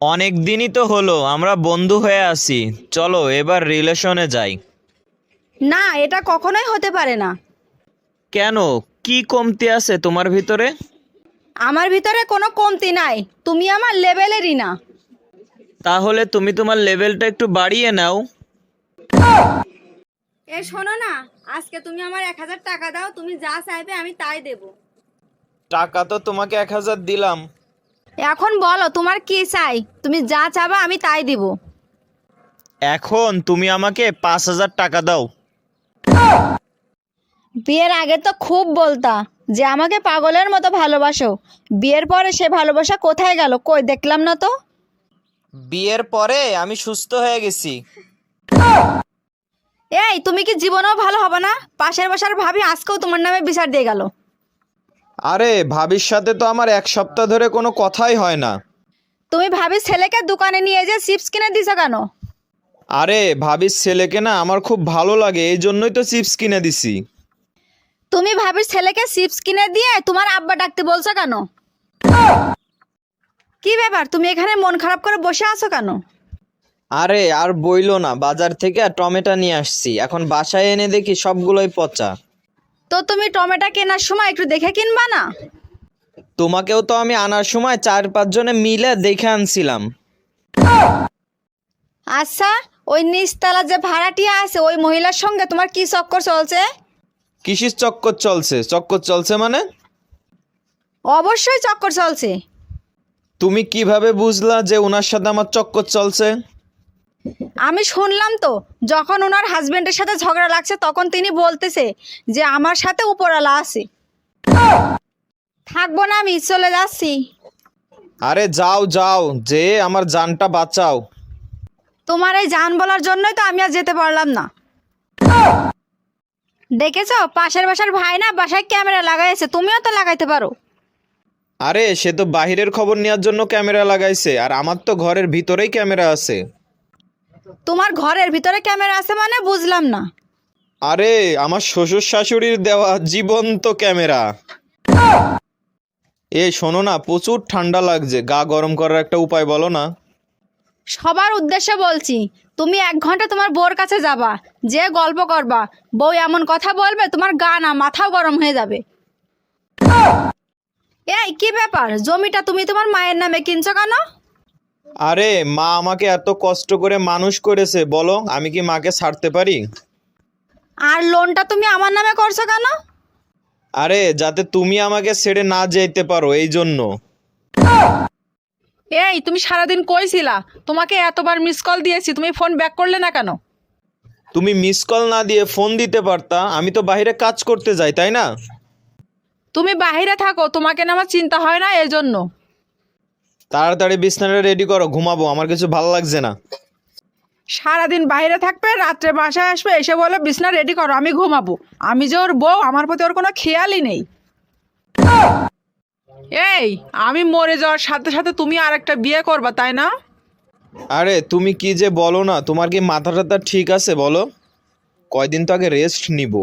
অনেক দিনই তো হলো আমরা বন্ধু হয়ে আছি। চলো এবার রিলেশনে যাই। না, এটা কখনোই হতে পারে না। কেন? কি কমতি আছে তোমার ভিতরে? আমার ভিতরে কোনো কমতি নাই, তুমি আমার লেভেলেরই না। তাহলে তুমি তোমার লেভেলটা একটু বাড়িয়ে নাও। শোনো না, আজকে তুমি আমার 1,000 টাকা দাও, তুমি যা চাইবে আমি তাই দেব। টাকা তো তোমাকে 1,000 দিলাম। এখন বলো তোমার কি চাই, তুমি যা চাবা আমি তাই দিব। এখন তুমি আমাকে 5,000 টাকা দাও। বিয়ের আগে তো খুব বলতা যে আমাকে পাগলের মতো ভালোবাসো, বিয়ের পরে সে ভালোবাসা কোথায় গেল? কই দেখলাম না তো। বিয়ের পরে আমি সুস্থ হয়ে গেছি। তুমি কি জীবনেও ভালো হবে না? পাশের বাসার ভাবি আজকেও তোমার নামে বিচার দিয়ে গেল। আরে ভাবির সাথে তো আমার 1 সপ্তাহ ধরে কোনো কথাই হয় না। তুমি ভাবি ছেলেকে দোকানে নিয়ে যে চিপস কিনে দিছো কেন? আরে ভাবির ছেলেকে না আমার খুব ভালো লাগে, এই জন্যই তো চিপস কিনে দিছি। তুমি ভাবির ছেলেকে চিপস কিনে দিয়ে তোমার আব্বা ডাকতে বলছো কেন? কি ব্যাপার, তুমি এখানে মন খারাপ করে বসে আছো কেন? আরে আর বইলো না, বাজার থেকে টমেটো নিয়ে আসছি, এখন বাসায় এনে দেখি সবগুলোই পচা। তো তুমি টমেটো কেনার সময় একটু দেখে কিনবা না? তোমাকেও তো আমি আনার সময় 4-5 জনে মিলে দেখে আনছিলাম। আচ্ছা, ওই নিচতলা যে ভাড়াটিয়া আছে ওই মহিলার সঙ্গে তোমার কি চক্কর চলছে? কিসির চক্কর চলছে? চক্কর চলছে মানে? অবশ্যই চক্কর চলছে। তুমি কিভাবে বুঝলা যে ওনার সাথে আমার চক্কর চলছে? আমি শুনলাম তো, যখন ওনার হাজবেন্ডের সাথে ঝগড়া লাগছে তখন তিনি বলতেছে যে আমার সাথে উপরওয়ালা আছে। থাকবো না, আমি চলে যাচ্ছি। আরে যাও যাও, যে আমার জানটা বাঁচাও। তোমার এই জান বলার জন্যই তো আমি আর যেতে পারলাম না। দেখেছো, পাশের বাসার ভাই না বাসায় ক্যামেরা লাগাইছে, তুমিও তো লাগাইতে পারো। আরে সে তো বাহিরের খবর নেওয়ার জন্য ক্যামেরা লাগাইছে, আর আমার তো ঘরের ভিতরেই ক্যামেরা আছে। তোমার ঘরের ভিতরে ক্যামেরা আছে মানে বুঝলাম না। আরে আমার শ্বশুর শাশুড়ির দেওয়া জীবন্ত ক্যামেরা। শোনো না, প্রচুর ঠান্ডা লাগছে, গা গরম করার একটা উপায় বলো না। সবার উদ্দেশ্যে বলছি, তুমি 1 ঘন্টা তোমার বউর কাছে যাবা, যে গল্প করবা, বউ এমন কথা বলবে তোমার গা না মাথাও গরম হয়ে যাবে। কি ব্যাপার, জমিটা তুমি তোমার মায়ের নামে কিনছো কেন? আরে মা আমাকে এত কষ্ট করে মানুষ করেছে, বলো আমি কি মাকে ছাড়তে পারি? আর লোনটা তুমি আমার নামে করছো কেন? আরে যাতে তুমি আমাকে ছেড়ে না যেতে পারো, এই জন্য। তুমি সারাদিন কই ছিলা? তোমাকে এতবার মিস কল দিয়েছি, তুমি ফোন ব্যাক করলে না কেন? তুমি মিস কল না দিয়ে ফোন দিতে পারতা, আমি তো বাইরে কাজ করতে যাই, তাই না? তুমি বাহিরে থাকো, তোমাকে না আমার চিন্তা হয় না এই জন্য। তাড়াতাড়ি বিছানাটা রেডি করো, ঘুমাবো, আমার কিছু ভালো লাগছে না। সারাদিন বাইরে থাকবে, রাত্রে বাসায় আসবে, এসে বলে বিছনা রেডি করো, আমি ঘুমাবো। আমি যে ওর বউ, আমার প্রতি ওর কোনো খেয়ালই নেই। আমি মরে যাওয়ার সাথে সাথে তুমি আরেকটা বিয়ে করবা, তাই না? আরে তুমি কি যে বলো না, তোমার কি মাথা টাথা ঠিক আছে বলো? কয়দিন তো আগে রেস্ট নিব।